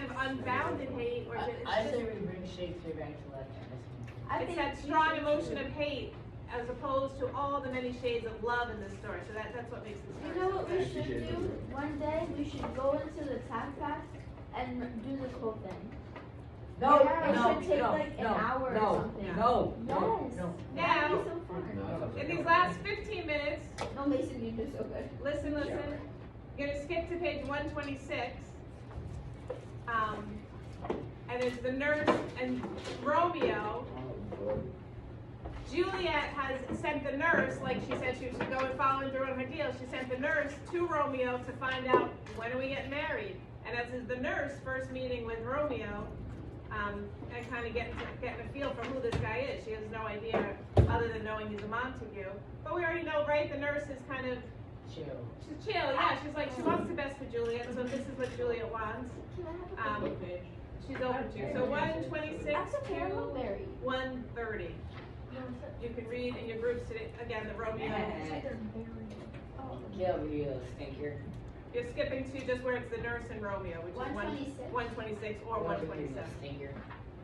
kind of unbounded hate, or I say we bring Shakespeare back to life. it's that strong emotion of hate, as opposed to all the many shades of love in this story. So that's what makes this story. You know what we should do? One day we should go into the Tac Pack and do this whole thing. No, It should take like an hour or something. Yes. That'd Now, be so fun. in these last 15 minutes, No, Mason, you did so good. listen. You're gonna skip to page 126. And it's the nurse and Romeo. Juliet has sent the nurse, like she said she was going following through on her deal. She sent the nurse to Romeo to find out when are we getting married. And as is the nurse first meeting with Romeo, and kind of getting a feel for who this guy is. She has no idea other than knowing he's a Montague. But we already know, right? The nurse is kind of Chill. She's chill, yeah. She's like, she wants the best for Juliet, so this is what Juliet wants. She's open to. So 126 to 130. You can read in your groups today, again, the Romeo. Kill you, stinker. You're skipping to just where it's the nurse and Romeo, which is 126 or 127. Stinker.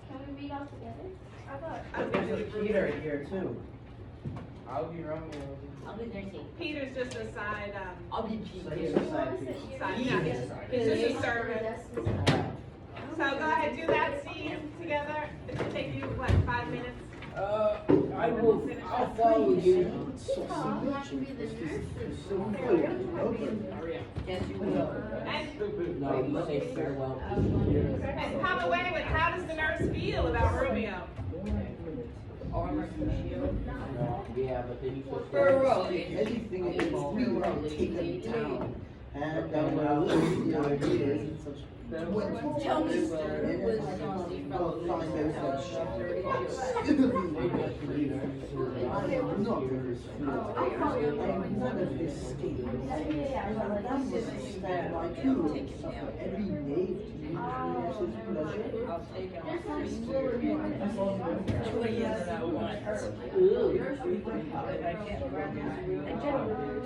Can we read all together? There's Peter here too. I'll be Romeo. I'll be thirsty. Peter's just a side, I'll be So Peter. he's a side piece. yeah, he's just a servant. So go ahead, do that scene together. It'll take you, what, 5 minutes? I'll follow you. Yes, you will. No, you say farewell. And come away with, how does the nurse feel about Romeo? Armor and shield. Yeah, but then you put Farewell. Anything against me, I'll take them down. And the idea is Tell me, sir, who was the fellow who was I am not very smart. I am one of his schemes. That was a stand like you. Every knave to use his pleasure. I'll take him.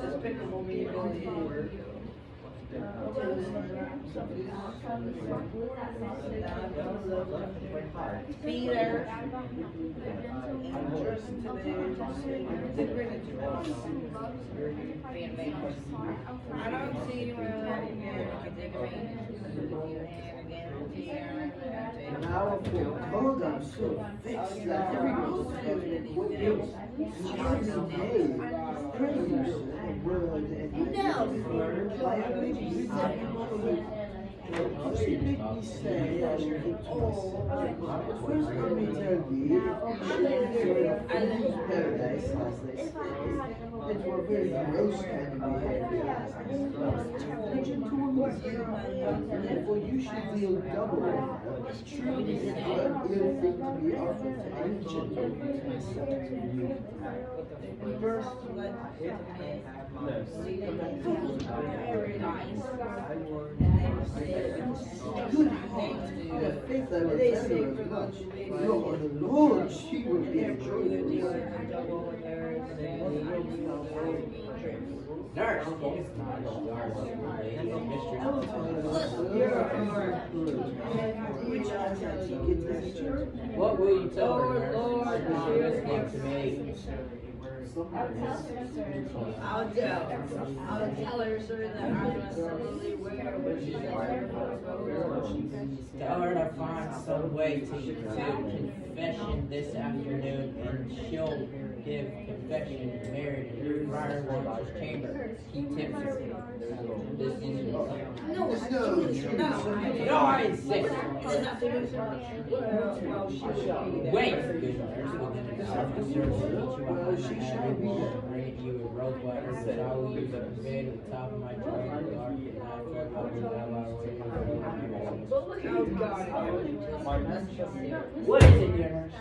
Despicable me ability. Peter. I don't see you Now for cold, I'm so fixed that everyone's getting what else. Every day, praise and word and she made me say, I should think to myself, first let me tell thee, I lose paradise, as they say, that you are very gross kind of behavior. Religion told me you, therefore you should deal double. Truly, it is an ill thing to be offered to any gentleman to myself to you. First, let good heart, the faith I will tell you as much. Lord, the Lord, she will be a Nurse. What will you tell her, nurse? She's not listening to me. I'll tell her, sir, that I'm absolutely aware of what she's Tell her to find some way to confession this afternoon, and she'll give confession married in Friar Lawrence's chamber. He tips her. This is no, I insist. Wait, good nurse, within an hour, the surgeon will meet you behind the attic wall and bring you a rope ladder, which I will use at the bed at the top of my tray in the dark at 9 o'clock. What is it, dear nurse?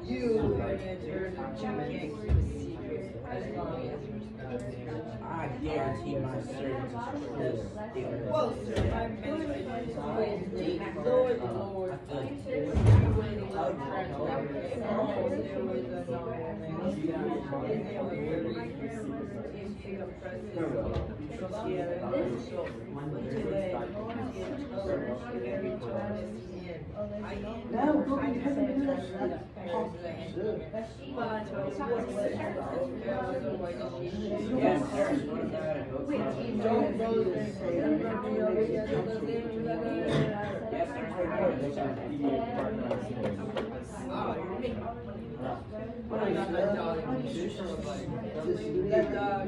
You heard of Jim King, as long as I guarantee my servants are close. Whoa, sir, my husband is always late. Lord, Lord. Now, go and have a little Yes, sir. What about it? Don't go there. Yes, sir. That dog was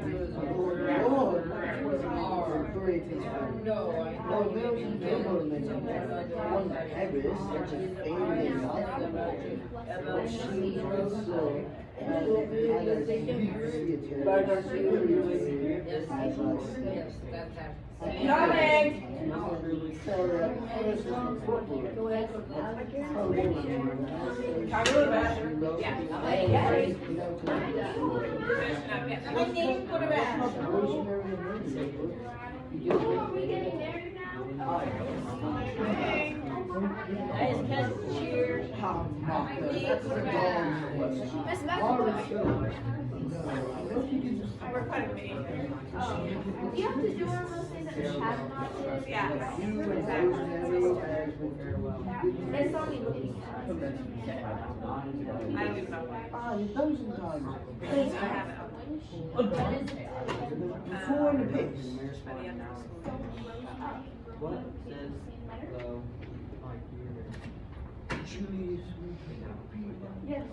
Are we getting married now? Cheers. Miss Beckham. We're kind of meeting. Do you have to do one of those things that the chat not did? Yeah. It's only looking. I don't even know why. I have it. Before the pics. By the end of school. What says hello? Julius. Yes.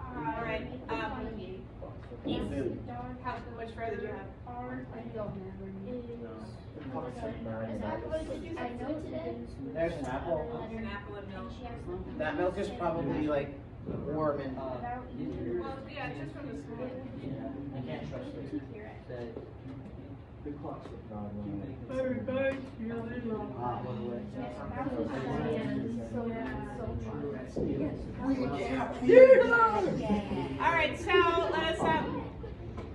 All right. How much further do you have? I know today. There's an apple. An apple and milk. That milk is probably like warm and. Well, yeah, just from the school. I can't trust it. The clock's All right, so let us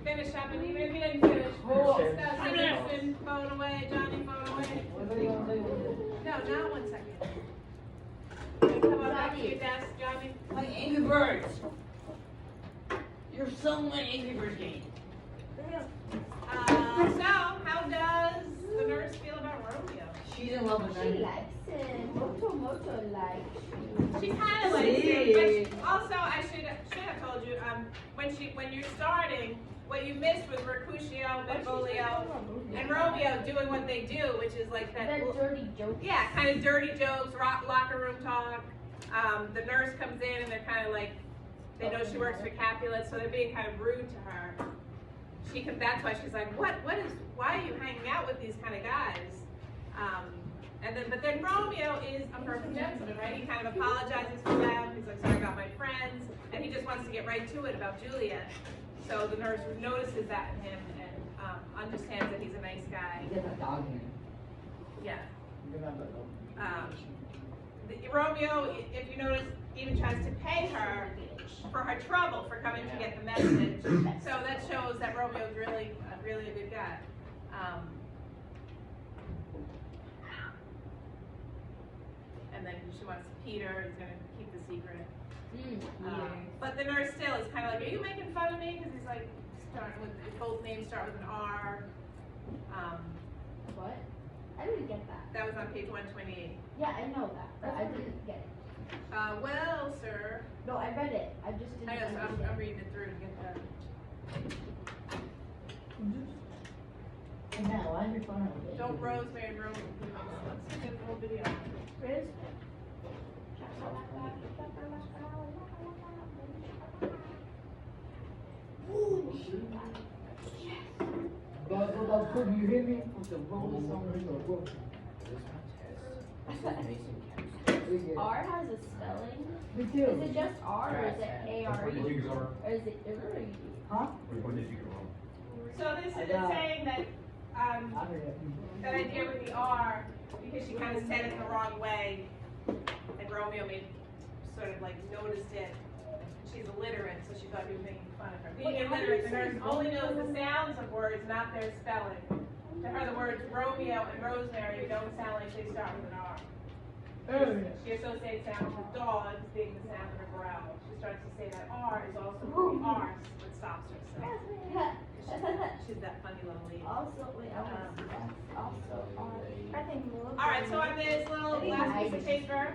finish up, and even if you didn't finish, Justin, phone away, Johnny, phone away. No, not 1 second. Come on back to your desk, Johnny. My Angry Birds. You're so my Angry Birds game. So how does the nurse feel about Romeo? She's in love with She me. likes it. Moto likes She kind of likes it, but also I should have told you, when you're starting, what you missed was Mercutio, Benvolio, and Romeo doing what they do, which is like that. that dirty joke. Yeah, kind of dirty jokes, locker room talk. The nurse comes in and they're kind of like, they know she works for Capulet, so they're being kind of rude to her. That's why she's like, why are you hanging out with these kind of guys? But then Romeo is a perfect gentleman, right? He kind of apologizes for them. He's like, sorry about my friends. And he just wants to get right to it about Juliet. So the nurse notices that in him and understands that he's a nice guy. Get that dog in. Yeah. Romeo, if you notice, even tries to pay her for her trouble for coming to get the message. So that shows that Romeo's really a good guy. And then she wants Peter, he's going to keep the secret. But the nurse still is kind of like, are you making fun of me? Because he's like, both names start with an R. What? I didn't get that. That was on page 128. Yeah, I know that, but I didn't get it. Well, sir. No, I read it. I just didn't I know, so I'm understand. reading it through to get that. No, I'm your phone. Don't Rosemary and Roman. Let's get the whole video. Riz? Could you hear me? With the rolling song R has a spelling. Me Is too. it just R or is it A-R-E? Or is it R? Huh? So this is saying that that idea with the R, because she kind of said it the wrong way, and Romeo sort of like noticed it. She's illiterate, so she thought he was making fun of her. Being illiterate, the nurse only knows the sounds of words, not their spelling. To her, the words Romeo and Rosemary don't sound like they start with an R. She associates sounds with dogs being the sound of a growl. She starts to say that R is also the arse, but stops herself. She's that funny little lady. Also, wait, I want to see that. Also, I think. All right, so on this little last piece of paper,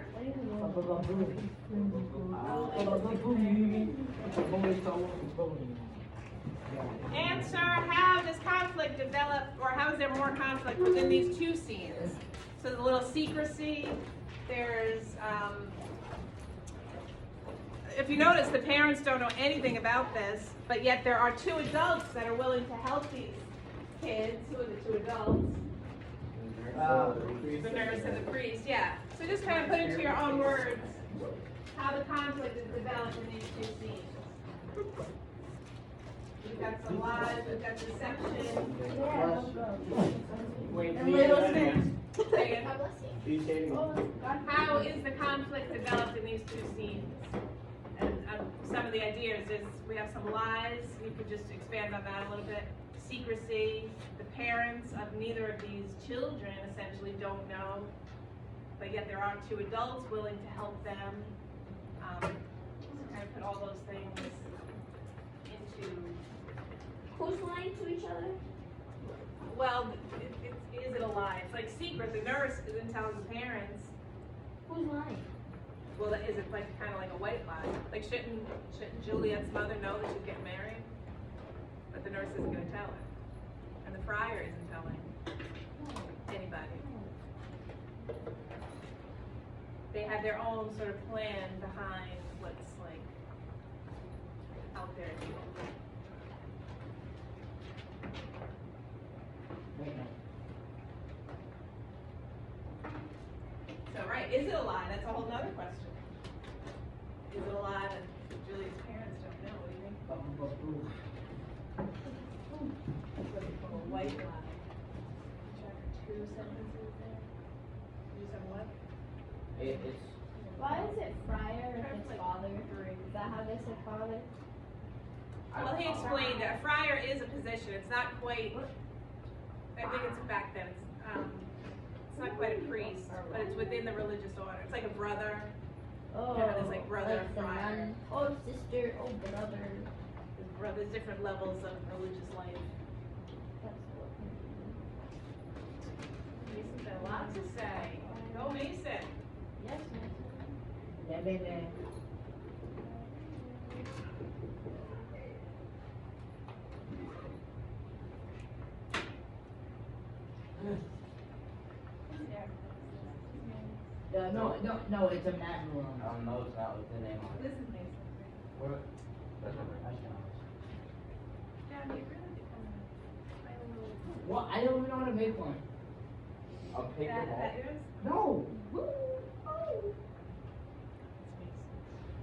answer how does conflict develop, or how is there more conflict within these two scenes? So there's a little secrecy. There's, if you notice, the parents don't know anything about this, but yet there are two adults that are willing to help these kids. Who are the two adults? The nurse and the priest, yeah. So just kind of put into your own words how the conflict is developed in these two scenes. We've got some lies, we've got deception. Wait, And little things. Say it. Oh, How is the conflict developed in these two scenes? And some of the ideas is we have some lies. You could just expand on that a little bit. Secrecy. The parents of neither of these children essentially don't know, but yet there are two adults willing to help them. So kind of put all those things into. who's lying to each other? Well, is it a lie? It's like secret. The nurse isn't telling the parents. Who's lying? Well, is it like kind of like a white lie? Like shouldn't Juliet's mother know that she's getting married? But the nurse isn't going to tell her, and the friar isn't telling anybody. They have their own sort of plan behind what's like out there. So, right, is it a lie? That's a whole nother question. Is it a lie that Juliet's parents don't know? What do you think? A white lie. Chapter 2 sentences there. You said what? It's Why is it friar if it's father? Is that how they say father? Well, he explained that a friar is a position. It's not quite, I think it's back then, it's not quite a priest, but it's within the religious order. It's like a brother. Oh, Yeah, there's like brother, the friar. nun. Oh, sister. Oh, brother. There's different levels of religious life. That's what. Mason's got a lot to say. Go Mason. Yes, ma'am. Yeah, baby. No, it's a manual. no, it's not with the name on This it. is Mason. What? That's not right. Yeah, you really did kind of play a little. Well, I don't even know how to make one. A paper That ball. yours? No. It's Mason.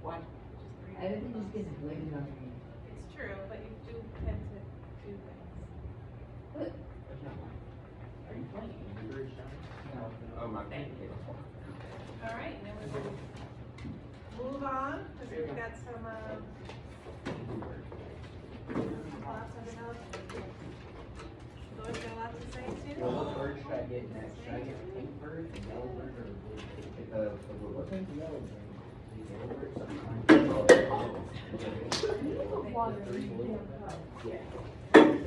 What? Just three Everything just buttons. gets blamed on me. It's true, but you do tend to do things. That's not mine. Are you playing? No. Oh, my pancake. All right, and then we'll move on, because we've got some, lots of development. Doris got a lot to say too. Well, what bird should I get next? Should I get a pink bird, a yellow bird, or what? Pink and yellow bird. The yellow bird, something. Water. Yeah.